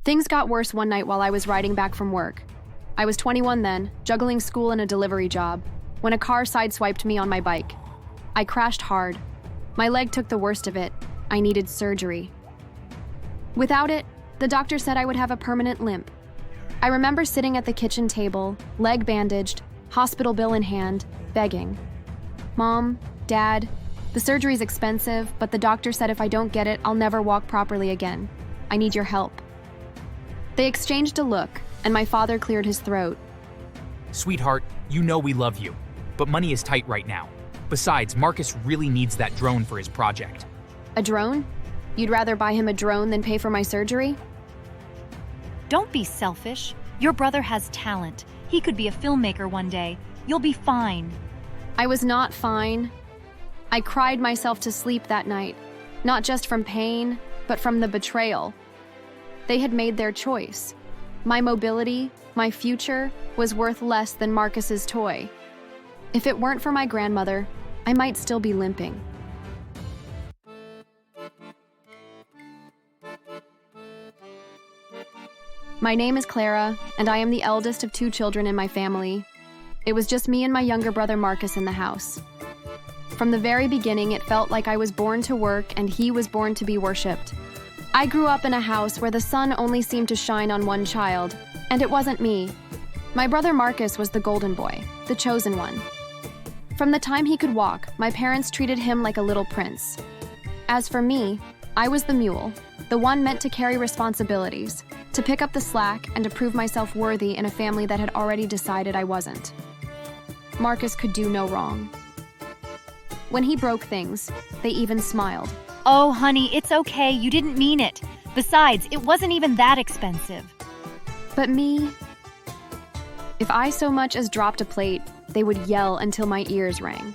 Things got worse one night while I was riding back from work. I was 21 then, juggling school and a delivery job, when a car sideswiped me on my bike. I crashed hard. My leg took the worst of it. I needed surgery. Without it, the doctor said I would have a permanent limp. I remember sitting at the kitchen table, leg bandaged, hospital bill in hand, begging. Mom, Dad, the surgery's expensive, but the doctor said if I don't get it, I'll never walk properly again. I need your help. They exchanged a look, and my father cleared his throat. Sweetheart, you know we love you, but money is tight right now. Besides, Marcus really needs that drone for his project. A drone? You'd rather buy him a drone than pay for my surgery? Don't be selfish. Your brother has talent. He could be a filmmaker one day. You'll be fine. I was not fine. I cried myself to sleep that night, not just from pain, but from the betrayal. They had made their choice. My mobility, my future, was worth less than Marcus's toy. If it weren't for my grandmother, I might still be limping. My name is Clara, and I am the eldest of 2 children in my family. It was just me and my younger brother Marcus in the house. From the very beginning, it felt like I was born to work and he was born to be worshipped. I grew up in a house where the sun only seemed to shine on one child, and it wasn't me. My brother Marcus was the golden boy, the chosen one. From the time he could walk, my parents treated him like a little prince. As for me, I was the mule, the one meant to carry responsibilities, to pick up the slack and to prove myself worthy in a family that had already decided I wasn't. Marcus could do no wrong. When he broke things, they even smiled. Oh, honey, it's okay. You didn't mean it. Besides, it wasn't even that expensive. But me, if I so much as dropped a plate, they would yell until my ears rang.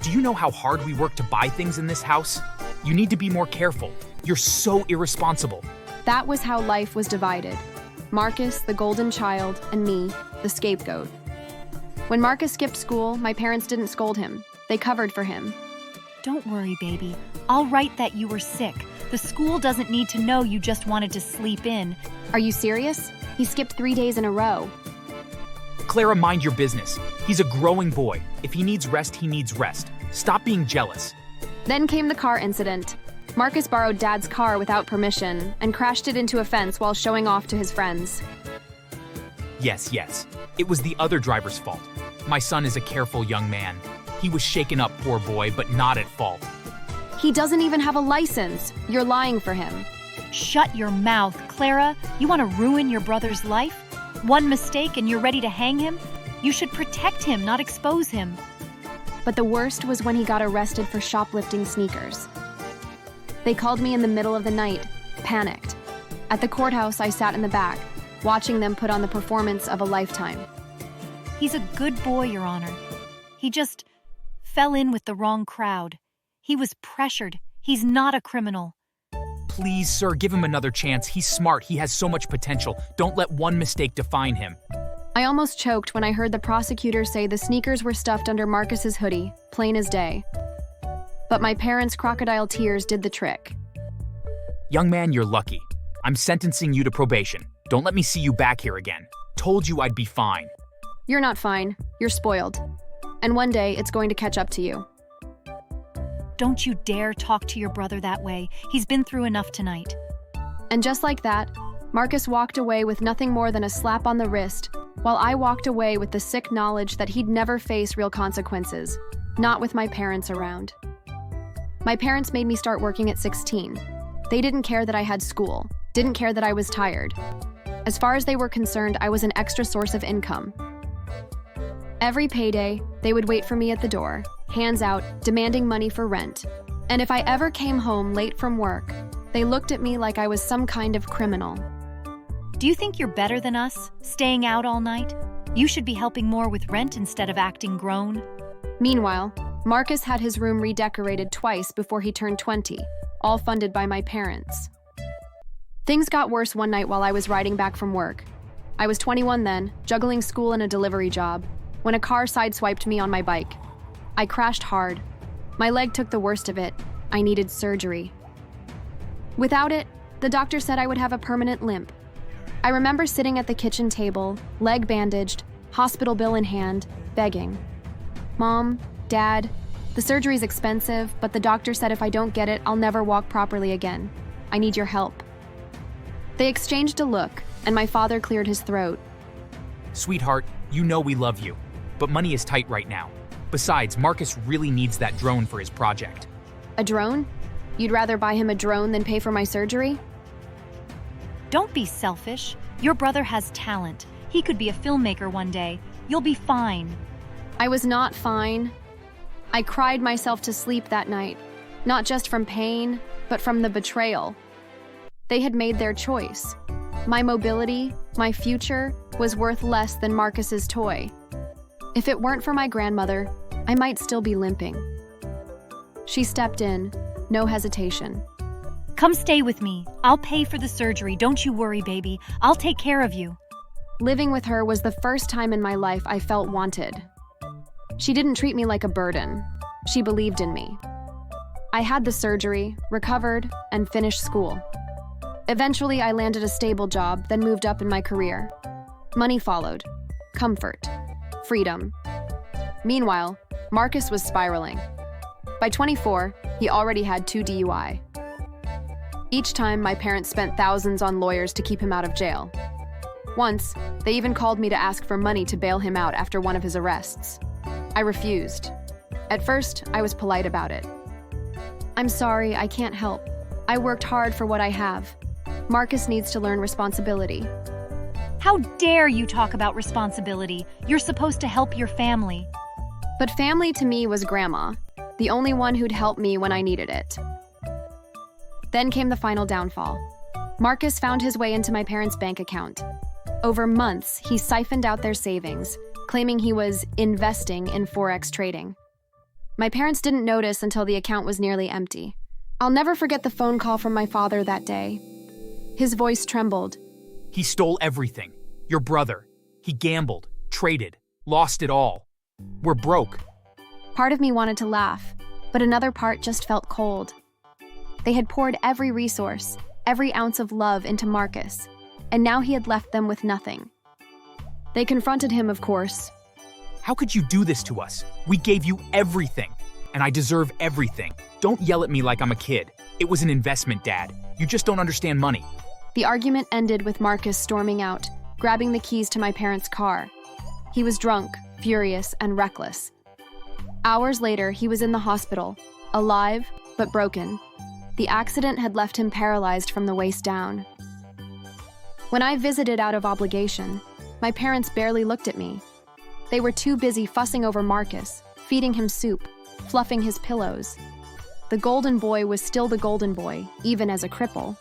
Do you know how hard we work to buy things in this house? You need to be more careful. You're so irresponsible. That was how life was divided. Marcus, the golden child, and me, the scapegoat. When Marcus skipped school, my parents didn't scold him. They covered for him. Don't worry, baby. I'll write that you were sick. The school doesn't need to know you just wanted to sleep in. Are you serious? He skipped 3 days in a row. Clara, mind your business. He's a growing boy. If he needs rest, he needs rest. Stop being jealous. Then came the car incident. Marcus borrowed Dad's car without permission and crashed it into a fence while showing off to his friends. Yes. It was the other driver's fault. My son is a careful young man. He was shaken up, poor boy, but not at fault. He doesn't even have a license. You're lying for him. Shut your mouth, Clara. You want to ruin your brother's life? One mistake and you're ready to hang him? You should protect him, not expose him. But the worst was when he got arrested for shoplifting sneakers. They called me in the middle of the night, panicked. At the courthouse, I sat in the back, watching them put on the performance of a lifetime. He's a good boy, Your Honor. He just fell in with the wrong crowd. He was pressured. He's not a criminal. Please, sir, give him another chance. He's smart. He has so much potential. Don't let one mistake define him. I almost choked when I heard the prosecutor say the sneakers were stuffed under Marcus's hoodie, plain as day. But my parents' crocodile tears did the trick. Young man, you're lucky. I'm sentencing you to probation. Don't let me see you back here again. Told you I'd be fine. You're not fine. You're spoiled. And one day, it's going to catch up to you. Don't you dare talk to your brother that way. He's been through enough tonight. And just like that, Marcus walked away with nothing more than a slap on the wrist, while I walked away with the sick knowledge that he'd never face real consequences, not with my parents around. My parents made me start working at 16. They didn't care that I had school, didn't care that I was tired. As far as they were concerned, I was an extra source of income. Every payday, they would wait for me at the door, hands out, demanding money for rent. And if I ever came home late from work, they looked at me like I was some kind of criminal. Do you think you're better than us, staying out all night? You should be helping more with rent instead of acting grown. Meanwhile, Marcus had his room redecorated twice before he turned 20, all funded by my parents. Things got worse one night while I was riding back from work. I was 21 then, juggling school and a delivery job, when a car sideswiped me on my bike. I crashed hard. My leg took the worst of it. I needed surgery. Without it, The doctor said I would have a permanent limp. I remember sitting at the kitchen table, leg bandaged, hospital bill in hand, begging. Mom, Dad, the surgery's expensive, but the doctor said if I don't get it, I'll never walk properly again. I need your help. They exchanged a look, and my father cleared his throat. Sweetheart, you know we love you, but money is tight right now. Besides, Marcus really needs that drone for his project. A drone? You'd rather buy him a drone than pay for my surgery? Don't be selfish. Your brother has talent. He could be a filmmaker one day. You'll be fine. I was not fine. I cried myself to sleep that night, not just from pain, but from the betrayal. They had made their choice. My mobility, my future, was worth less than Marcus's toy. If it weren't for my grandmother, I might still be limping. She stepped in, no hesitation. Come stay with me. I'll pay for the surgery. Don't you worry, baby. I'll take care of you. Living with her was the first time in my life I felt wanted. She didn't treat me like a burden. She believed in me. I had the surgery, recovered, and finished school. Eventually, I landed a stable job, then moved up in my career. Money followed. Comfort. Freedom. Meanwhile, Marcus was spiraling. By 24, he already had 2 DUI. Each time, my parents spent thousands on lawyers to keep him out of jail. Once, they even called me to ask for money to bail him out after one of his arrests. I refused. At first, I was polite about it. I'm sorry, I can't help. I worked hard for what I have. Marcus needs to learn responsibility. How dare you talk about responsibility? You're supposed to help your family. But family to me was Grandma, the only one who'd help me when I needed it. Then came the final downfall. Marcus found his way into my parents' bank account. Over months, he siphoned out their savings, claiming he was investing in Forex trading. My parents didn't notice until the account was nearly empty. I'll never forget the phone call from my father that day. His voice trembled. He stole everything. Your brother. He gambled, traded, lost it all. We're broke. Part of me wanted to laugh, but another part just felt cold. They had poured every resource, every ounce of love into Marcus, and now he had left them with nothing. They confronted him, of course. How could you do this to us? We gave you everything, and I deserve everything. Don't yell at me like I'm a kid. It was an investment, Dad. You just don't understand money. The argument ended with Marcus storming out, grabbing the keys to my parents' car. He was drunk, furious, and reckless. Hours later, he was in the hospital, alive but broken. The accident had left him paralyzed from the waist down. When I visited out of obligation, my parents barely looked at me. They were too busy fussing over Marcus, feeding him soup, fluffing his pillows. The golden boy was still the golden boy, even as a cripple.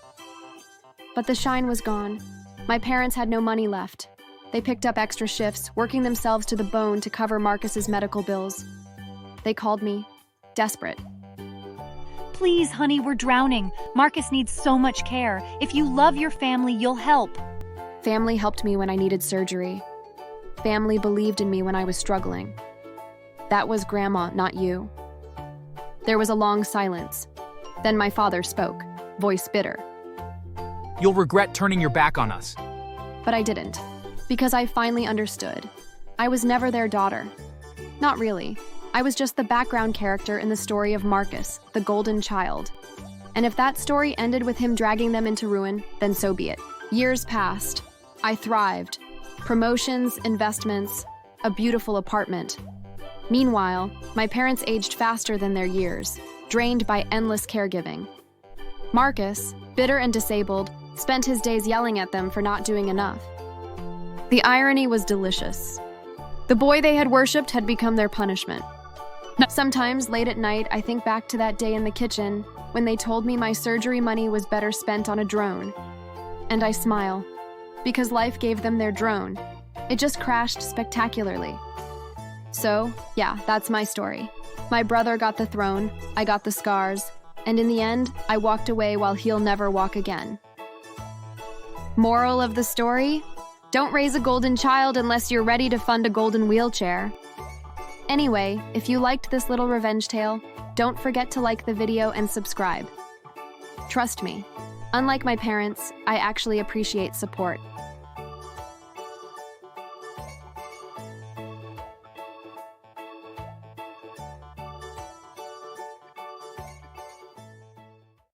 But the shine was gone. My parents had no money left. They picked up extra shifts, working themselves to the bone to cover Marcus's medical bills. They called me, desperate. Please, honey, we're drowning. Marcus needs so much care. If you love your family, you'll help. Family helped me when I needed surgery. Family believed in me when I was struggling. That was Grandma, not you. There was a long silence. Then my father spoke, voice bitter. You'll regret turning your back on us. But I didn't, because I finally understood. I was never their daughter. Not really. I was just the background character in the story of Marcus, the golden child. And if that story ended with him dragging them into ruin, then so be it. Years passed. I thrived. Promotions, investments, a beautiful apartment. Meanwhile, my parents aged faster than their years, drained by endless caregiving. Marcus, bitter and disabled, spent his days yelling at them for not doing enough. The irony was delicious. The boy they had worshipped had become their punishment. Sometimes, late at night, I think back to that day in the kitchen when they told me my surgery money was better spent on a drone. And I smile, because life gave them their drone. It just crashed spectacularly. So, yeah, that's my story. My brother got the throne, I got the scars, and in the end, I walked away while he'll never walk again. Moral of the story? Don't raise a golden child unless you're ready to fund a golden wheelchair. Anyway, if you liked this little revenge tale, don't forget to like the video and subscribe. Trust me, Unlike my parents, I actually appreciate support.